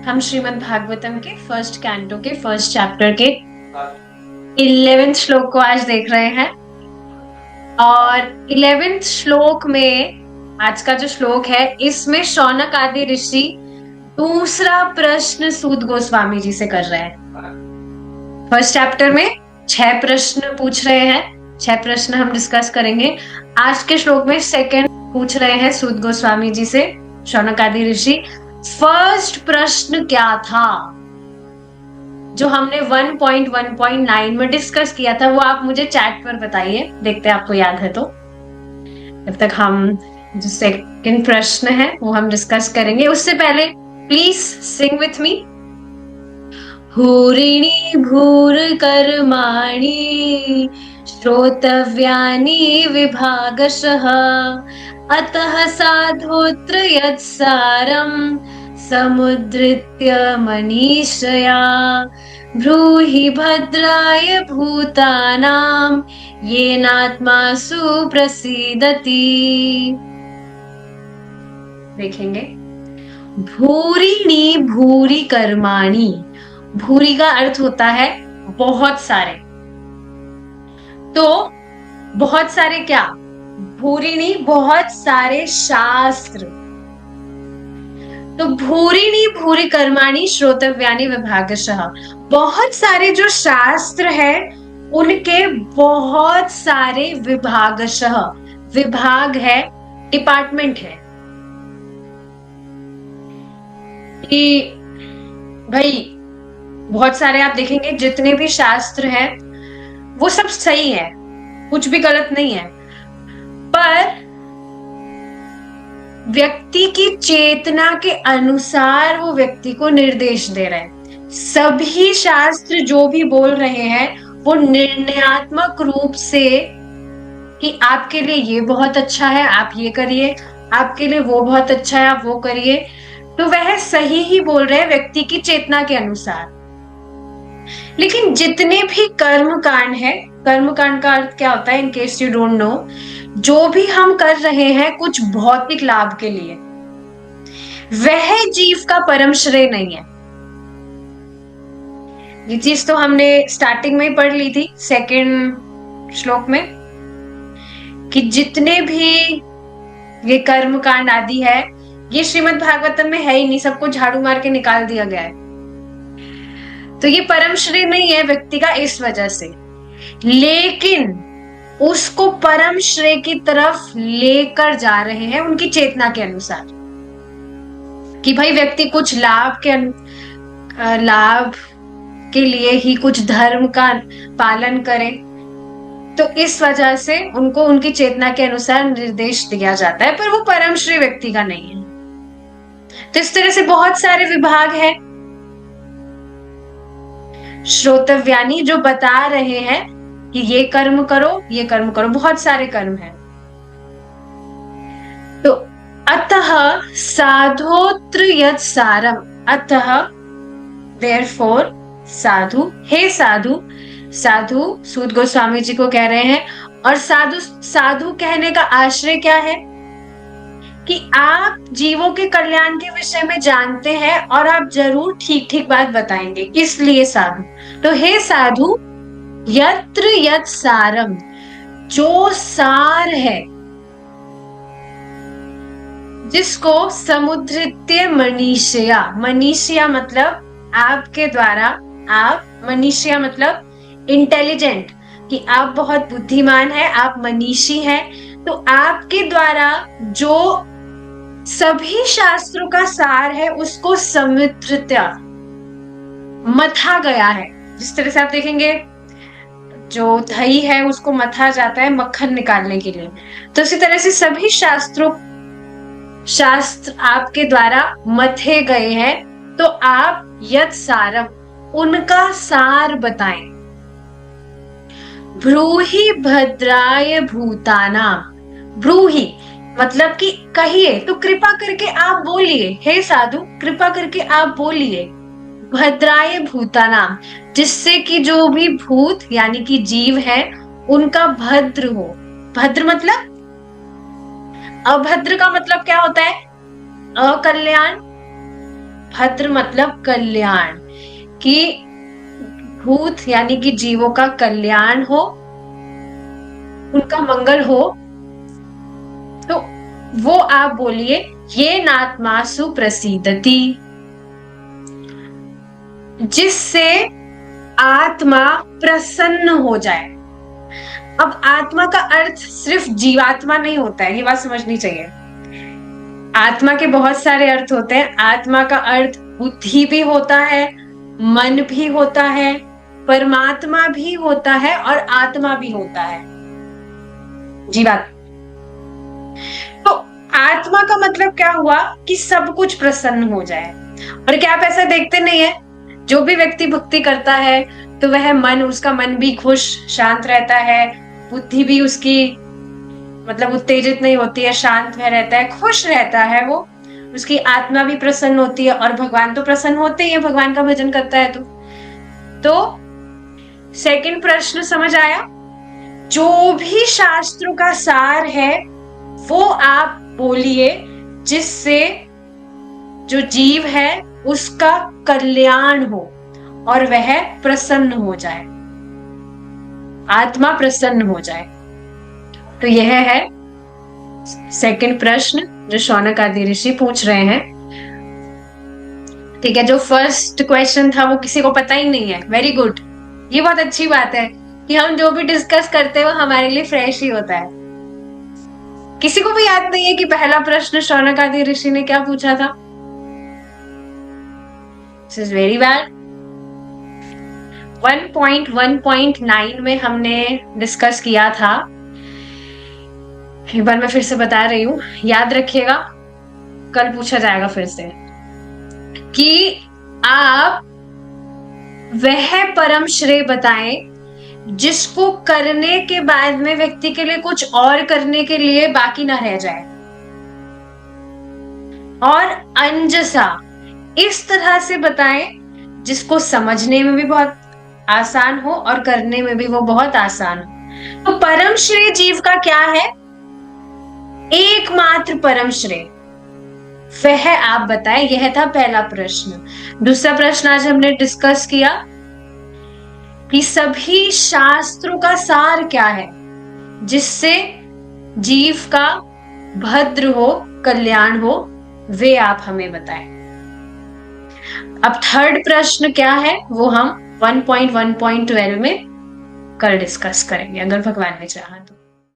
हम श्रीमद् भागवतम के first canto के फर्स्ट चैप्टर के 11वें श्लोक को आज देख रहे हैं। और 11वें श्लोक में आज का जो श्लोक है, इसमें शौनक आदि ऋषि दूसरा प्रश्न सूत गोस्वामी जी से कर रहे हैं। फर्स्ट चैप्टर में 6 प्रश्न पूछ रहे हैं, 6 प्रश्न हम डिस्कस करेंगे। आज के श्लोक में सेकंड पूछ रहे हैं सूत गोस्वामी जी से शौनक आदि ऋषि। फर्स्ट प्रश्न क्या था जो हमने 1.1.9 में डिस्कस किया था, वो आप मुझे चैट पर बताइए, देखते हैं आपको याद है तो। जब तक हम जो सेकंड प्रश्न है वो हम डिस्कस करेंगे, उससे पहले प्लीज सिंग विथ मी। भूरिणी भूर कर्माणि श्रोतव्यानि विभागशः अतः साधोत्र यत्सारम् समुद्रित्य मनीषया ब्रूहि भद्राय भूतानां येनात्मासु प्रसीदति। देखेंगे, भूरिणी भूरि कर्माणि। भूरि का अर्थ होता है बहुत सारे। तो बहुत सारे क्या? भूरिणी बहुत सारे शास्त्र। तो भूरिणी भूरि कर्माणि श्रोतव्यानि विभागशः, बहुत सारे जो शास्त्र है उनके बहुत सारे विभागशः, विभाग है, डिपार्टमेंट है कि भाई बहुत सारे आप देखेंगे जितने भी शास्त्र हैं वो सब सही है, कुछ भी गलत नहीं है, पर व्यक्ति की चेतना के अनुसार वो व्यक्ति को निर्देश दे रहे हैं। सभी शास्त्र जो भी बोल रहे हैं वो निर्णयात्मक रूप से कि आपके लिए ये बहुत अच्छा है, आप ये करिए, आपके लिए वो बहुत अच्छा है, आप वो करिए। तो वह सही ही बोल रहे हैं व्यक्ति की चेतना के अनुसार। लेकिन जितने भी कर्म कांड है, कर्म कांड का अर्थ क्या होता है, in case you don't know, जो भी हम कर रहे हैं कुछ भौतिक लाभ के लिए, वह जीव का परम श्रेय नहीं है। ये चीज तो हमने स्टार्टिंग में ही पढ़ ली थी सेकंड श्लोक में, कि जितने भी ये कर्म कांड आदि है ये श्रीमद् भागवतम में है ही नहीं, सबको झाड़ू मार के निकाल दिया गया है। तो ये परम श्रेय नहीं है व्यक्ति का इस वजह से, लेकिन उसको परम श्रेय की तरफ लेकर जा रहे हैं उनकी चेतना के अनुसार, कि भाई व्यक्ति कुछ लाभ के लिए ही कुछ धर्म का पालन करे। तो इस वजह से उनको उनकी चेतना के अनुसार निर्देश दिया जाता है, पर वो परम श्रेय व्यक्ति का नहीं है। तो इस तरह से बहुत सारे विभाग हैं श्रोतव्यानी जो बता रहे हैं कि ये कर्म करो, ये कर्म करो, बहुत सारे कर्म हैं। तो अतः साधोत्र यत् सारम, अतः देयरफॉर साधु, हे साधु, साधु सूत गोस्वामी जी को कह रहे हैं। और साधु, साधु कहने का आश्रय क्या है कि आप जीवों के कल्याण के विषय में जानते हैं और आप जरूर ठीक ठीक बात बताएंगे, इसलिए साधु। तो हे साधु, यत्र यत् सारम, जो सार है जिसको समुद्रित्य मनीषया, मनीषया मतलब आपके द्वारा, आप, मनीषया मतलब इंटेलिजेंट, कि आप बहुत बुद्धिमान है, आप मनीषी हैं, तो आपके द्वारा जो सभी शास्त्रों का सार है उसको समुद्रित्य, मथा गया है। जिस तरह से आप देखेंगे जो दही है उसको मथा जाता है मक्खन निकालने के लिए, तो इसी तरह से सभी शास्त्र आपके द्वारा मथे गए हैं। तो आप यत् सारम, उनका सार बताएं। ब्रूहि भद्राय भूतानां, ब्रूहि मतलब कि कहिए, तो कृपा करके आप बोलिए, हे साधु कृपा करके आप बोलिए, भद्राय भूतानां, जिससे कि जो भी भूत यानी कि जीव है उनका भद्र हो। भद्र मतलब, अभद्र का मतलब क्या होता है? अकल्याण, भद्र मतलब कल्याण, कि भूत यानी कि जीवों का कल्याण हो, उनका मंगल हो। तो वो आप बोलिए, ये नात्मासु प्रसीदति, जिससे आत्मा प्रसन्न हो जाए। अब आत्मा का अर्थ सिर्फ जीवात्मा नहीं होता है, ये बात समझनी चाहिए। आत्मा के बहुत सारे अर्थ होते हैं। आत्मा का अर्थ बुद्धि भी होता है, मन भी होता है, परमात्मा भी होता है और आत्मा भी होता है, जीवात्मा। तो आत्मा का मतलब क्या हुआ कि सब कुछ प्रसन्न हो जाए। और क्या आप ऐसा देखते नहीं है, जो भी व्यक्ति भक्ति करता है तो वह उसका मन भी खुश शांत रहता है, बुद्धि भी उसकी मतलब उत्तेजित नहीं होती है, शांत में रहता है, खुश रहता है वो, उसकी आत्मा भी प्रसन्न होती है और भगवान तो प्रसन्न होते ही है, भगवान का भजन करता है। तो सेकंड प्रश्न समझ आया? जो भी शास्त्रों का सार है वो आप बोलिए, जिससे जो जीव है उसका कल्याण हो और वह प्रसन्न हो जाए, आत्मा प्रसन्न हो जाए। तो यह है सेकंड प्रश्न जो शौनक आदि ऋषि पूछ रहे हैं। ठीक है, जो फर्स्ट क्वेश्चन था वो किसी को पता ही नहीं है, वेरी गुड। ये बहुत अच्छी बात है कि हम जो भी डिस्कस करते हैं वो हमारे लिए फ्रेश ही होता है। किसी को भी याद नहीं है कि पहला प्रश्न शौनक आदि ऋषि ने क्या पूछा था? This is very bad. 1.1.9 में हमने डिस्कस किया था, एक बार मैं फिर से बता रही हूं, याद रखिएगा, कल पूछा जाएगा फिर से, कि आप वह परम श्रेय बताएं जिसको करने के बाद में व्यक्ति के लिए कुछ और करने के लिए बाकी ना रह जाए, और अंजसा इस तरह से बताएं जिसको समझने में भी बहुत आसान हो और करने में भी वो बहुत आसान हो। तो परम श्रेय जीव का क्या है? एकमात्र परम श्रेय वह आप बताएं। यह था पहला प्रश्न। दूसरा प्रश्न आज हमने डिस्कस किया कि सभी शास्त्रों का सार क्या है जिससे जीव का भद्र हो, कल्याण हो, वे आप हमें बताएं। अब थर्ड प्रश्न क्या है वो हम 1.1.12 में कल डिस्कस करेंगे, अगर भगवान ने चाहा।